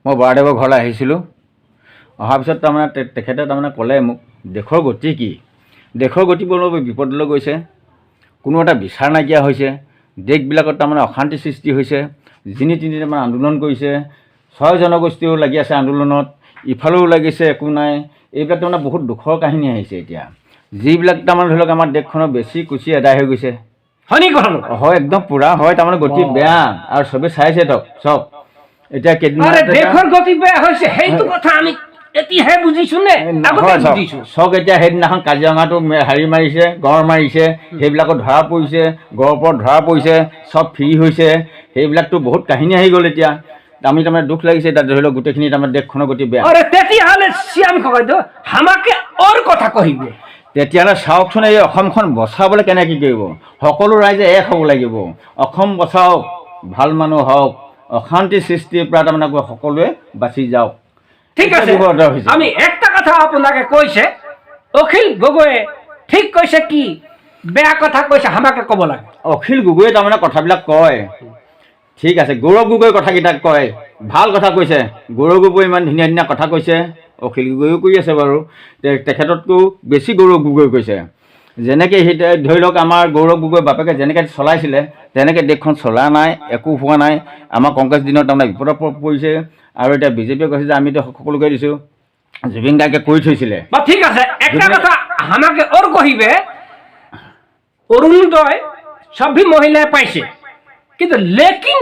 মই বৰাদেৱৰ ঘৰলৈ আহিছিলোঁ। অহাৰ পিছত তাৰমানে তেখেতে তাৰমানে ক'লে মোক দেশৰ গতি কি, দেশৰ গতি বৰ বিপদলৈ গৈছে, কোনো এটা বিচাৰ নাইকিয়া হৈছে, দেশবিলাকত তাৰমানে অশান্তি সৃষ্টি হৈছে, যিনি তিনি তাৰমানে আন্দোলন কৰিছে, 6 জনগোষ্ঠীও লাগি আছে আন্দোলনত, ইফালেও লাগিছে একো নাই। এইবিলাক তাৰমানে বহুত দুখৰ কাহিনী আহিছে এতিয়া, যিবিলাক তাৰমানে ধৰি লওক আমাৰ দেশখনৰ বেছি কুচি আদায় হৈ গৈছে। হয় নেকি কথাটো? হয়, একদম পুৰা হয়, তাৰমানে গতি বেয়া আৰু চবেই চাইছে চব। এতিয়া কেইদিন দেশৰ গতি বেয়া হৈছে সেইটো কথা আমি এতিয়াহে বুজিছোঁ নে? চক এতিয়া সেইদিনাখন কাজিৰঙাটো হেৰি মাৰিছে, গড় মাৰিছে, সেইবিলাকত ধৰা পৰিছে, গড়ৰ ওপৰত ধৰা পৰিছে, চব ফ্ৰী হৈছে, সেইবিলাকতো বহুত কাহিনী আহি গ'ল। এতিয়া আমি তাৰমানে দুখ লাগিছে, এতিয়া ধৰি লওক গোটেইখিনি তাৰমানে দেশখনৰ গতি বেয়া। তেতিয়াহ'লে শ্যাম ককাইদেউ আমাকে অৰ কথা কহিব। তেতিয়াহ'লে চাওকচোন, এই অসমখন বচাবলৈ কেনেকৈ কৰিব, সকলো ৰাইজে এক হ'ব লাগিব। অসম বচাওক, ভাল মানুহ হওক, অশান্তি সৃষ্টিৰ পৰা তাৰমানে সকলোৱে বাচি যাওক। ঠিক আছে, আমি একটা কথা আপোনাকে কৈছে, অখিল গগৈয়ে ঠিক কৈছে কি বেয়া কথা কৈছে আমাকে ক'ব লাগে। অখিল গগৈয়ে তাৰমানে কথাবিলাক কয়, ঠিক আছে। গৌৰৱ গগৈ কথাকেইটা কয়, ভাল কথা কৈছে। গৌৰৱ গগৈ ইমান ধুনীয়া ধুনীয়া কথা কৈছে, অখিল গগৈও কৰি আছে বাৰু, তেখেততকৈও বেছি গৌৰৱ গগৈ কৈছে। যেনেকৈ সেই ধৰি লওক আমাৰ গৌৰৱ গগৈ বাপেকে যেনেকৈ চলাইছিলে তেনেকৈ দেশখন চলা নাই, একো হোৱা নাই। আমাৰ কংগ্ৰেছ দিনত তাৰমানে বিপদত পৰিছে, আৰু এতিয়া বিজেপিয়ে কৈছে যে আমিতো সকলোকে দিছোঁ, জুবিন গাৰ্গে কৰি থৈছিলে। ঠিক আছে, একটা কথা আমাকে ওৰ কহিবে, অৰুণোদয় সবই মহিলাই পাইছে, কিন্তু লেকিন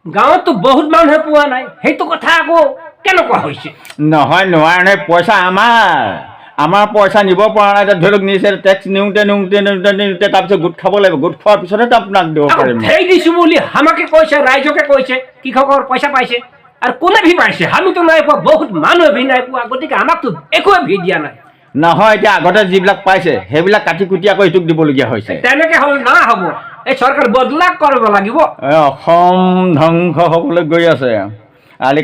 গাঁৱত তো বহুত মানুহে পোৱা নাই, সেইটো কথা আকৌ কেনেকুৱা হৈছে? নহয়, নোৱাৰে, পইচা আমাৰ পইচা নিব পৰা নাই। ধৰি লওক নিছে, টেক্স নিওঁতে তাৰপিছত গোট খাব লাগিব, গোট খোৱাৰ পিছতহে আপোনাক দিব পাৰিম। সেই দিছোঁ বুলি আমাকে কৈছে, ৰাইজকে কৈছে, কৃষকৰ পইচা পাইছে, আৰু কোনে ভি পাইছে? আমিতো নাই পোৱা, বহুত মানুহে ভি নাই পোৱা, গতিকে আমাকতো একোৱে ভি দিয়া নাই। নহয়, এতিয়া আগতে যিবিলাক পাইছে সেইবিলাক কাটি কুটি আকৌ এইটোক দিবলগীয়া হৈছে। তেনেকে হ'লে না হ'ব, এই চৰকাৰ বদলাক কৰিব লাগিব। অসম ধ্বংস হ'বলৈ গৈ আছে।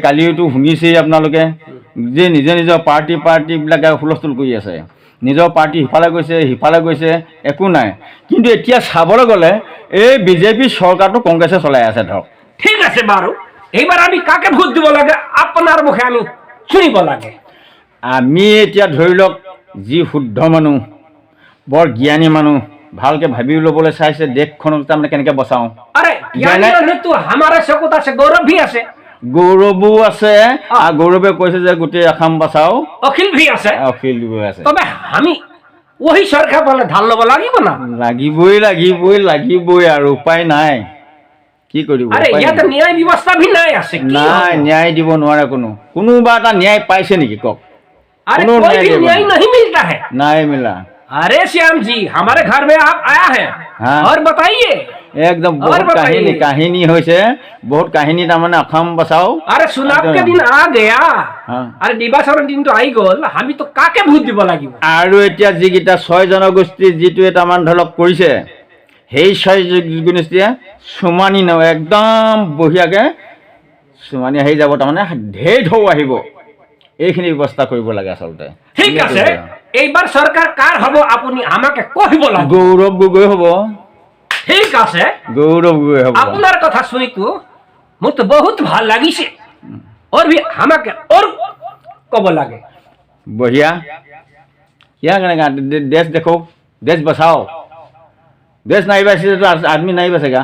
কালিতো শুনিছেই আপোনালোকে যে নিজে নিজৰ পাৰ্টিবিলাকে হুলস্থুল কৰি আছে, নিজৰ পাৰ্টি সিফালে গৈছে, একো নাই। কিন্তু এতিয়া চাবলৈ গ'লে এই বিজেপি চৰকাৰটো কংগ্ৰেছে চলাই আছে। ধৰক ঠিক আছে বাৰু, এইবাৰ আমি কাকে ভোট দিব লাগে আপোনাৰ মুখে আমি শুনিব লাগে। আমি এতিয়া ধৰি লওক যি শুদ্ধ মানুহ, বৰ জ্ঞানী মানুহ, ভালকৈ ভাবি ল'বলৈ চাইছে দেশখনক তাৰমানে কেনেকৈ বচাওঁ। গৌৰৱো আছে, আৰু গৌৰৱে কৈছে যে গোটেই অসম বচাও, অখিল ভি আছে, তবে আমি ওই সরকার বলে ধান ল'ব লাগিব না? লাগিবই আৰু উপায় নাই, কি কৰিব। ইয়াতে ন্যায় ব্যৱস্থা ভি নাই আছে, নাই, ন্যায় দিব নোৱাৰে। কোনোবা এটা ন্যায় পাইছে নেকি কওক? न्याय नहीं मिलता है। नहीं मिला। अरे श्याम जी, हमारे घर में आप आया है, और बताइए। एकदम बहुत कहानी होइसे, बहुत कहानी তাৰমানে অসম বচাও। अरे चुनाव के दिन आ गया, अरे নিৰ্বাচনৰ দিনটো আহি গ'ল, আমি তো কাকে ভোট দিব লাগিব? আৰু এতিয়া যিকেইটা 6 জনগোষ্ঠী যিটো তাৰমানে ধৰক কৰিছে, সেই 6 জনগোষ্ঠীয়ে সুমানি একদম বঢ়িয়াকৈ সুমানি আহি যাব, তাৰমানে ঢেৰ ঢৌ আহিব। এইখিনি ব্যৱস্থা কৰিব লাগে আচলতে। ঠিক আছে, এইবাৰ চৰকাৰ কাৰ হ'ব আপুনি আমাকে কহিব লাগে। গৌৰৱ গগৈ হ'ব। ঠিক আছে, গৌৰৱ গগৈ হ'ব। আপোনাৰ কথা শুনিতো মোৰ তো বহুত ভাল লাগিছে, और भी আমাকে और কব লাগে। बढ़िया, क्या करेगा? देश देखो, देश बचाओ। देश नहीं बचे तो आदमी नहीं बचेगा,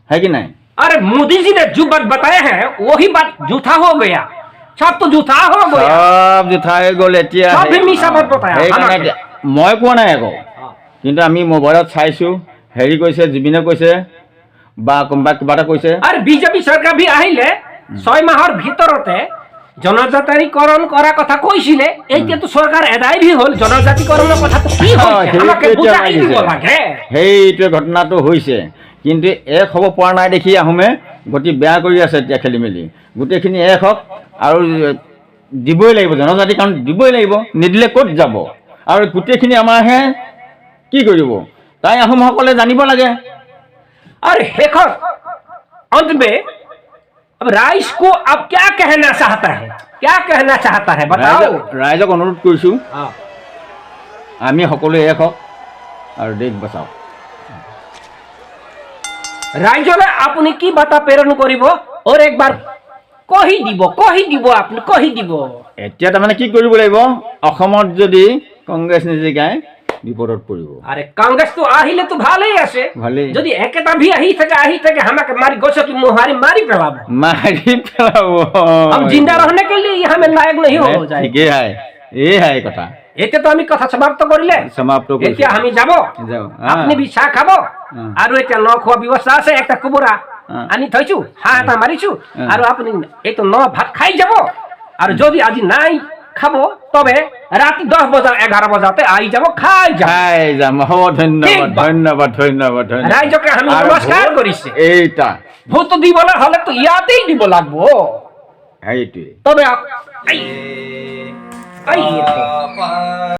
है कि नहीं? अरे मोदी जी ने जो बात बताया है वही बात झूठा हो गया, सब तो झूठा हो गया, सब झूठा हो गल। এতিয়া सब भी मिছা बात बताया। মই কোৱা নাই আকৌ, কিন্তু আমি মোবাইলত চাইছো, হেৰি কৈছে, জুবিনে কৈছে বা কোনোবা কিবা এটা কৈছে। আৰু বিজেপি চৰকাৰ ভি আহিলে 6 মাহৰ ভিতৰতে জনজাতিকৰণ কৰা কথা কৈছিলে, এতিয়াতো চৰকাৰ এদায় ভি হ'ল, জনজাতিকৰণৰ কথাটো কি হৈছে আমাকে বুজাই দিব লাগে। সেইটোৱে ঘটনাটো হৈছে, কিন্তু এক হ'ব পৰা নাই দেখি আহোমে গতি বেয়া কৰি আছে। এতিয়া খেলি মেলি গোটেইখিনি এক হওক, আৰু দিবই লাগিব, জনজাতিকৰণ দিবই লাগিব, নিদিলে ক'ত যাব। আৰু গোটেইখিনি আমাৰহে কি কৰিব, তাই আহোমসকলে জানিব লাগে। और हेखर अंत में अब राइस को अब क्या कहना चाहता है, क्या कहना चाहता है बताओ। राइजक अनुरोध কৰিছো, আমি সকলোৱে এক হওক আৰু দেশ বচাও। ৰাইজলে আপুনি কি বাৰ্তা প্ৰেৰণ কৰিব, और एक बार কহি দিব আপুনি কহি দিব। এতিয়া তাৰমানে কি কৰিব লাগিব, অসমত যদি কংগ্ৰেছ নিজিকায় বিপদত পৰিব। আরে কংগ্রেস তো আহিলে তো ভালোই আছে, ভালেই। যদি একেটা ভি আহি থাকে আমাকে মারি গছকি মোহারি মারি পেলাবো। মাৰি পেলাব। हम जिंदा रहने के लिए हमें लायक नहीं हो जाए। ঠিকেই হাই, এই হাই কথা এতে তো আমি কথা সমাপ্ত করিলে, সমাপ্ত কৰিছো। এতিয়া আমি যাব, যাও। আপনি বি চাহ খাব, আৰু এতিয়া ন খোৱা ব্যৱস্থা আছে, একটা কুবুৰা আনি থৈছো, হাঁহ এটা মাৰিছো, আৰু আপুনি এইটো ন ভাত খাই যাব। আৰু যদি আজি নাই খাব, তবে রাতে 10 বজা 11 বজাতে আই যাব, খাই যাব। খাই যাম। হ'ব, ধন্যবাদ ধন্যবাদ ধন্যবাদ ধন্যবাদ। রাইজকে আমি আৰু নমস্কাৰ ভোট কৰিছে। এইটা ভোট দিবলৈ হলে তো ইয়াতেই দিব লাগবো। সেইটোৱে। তবে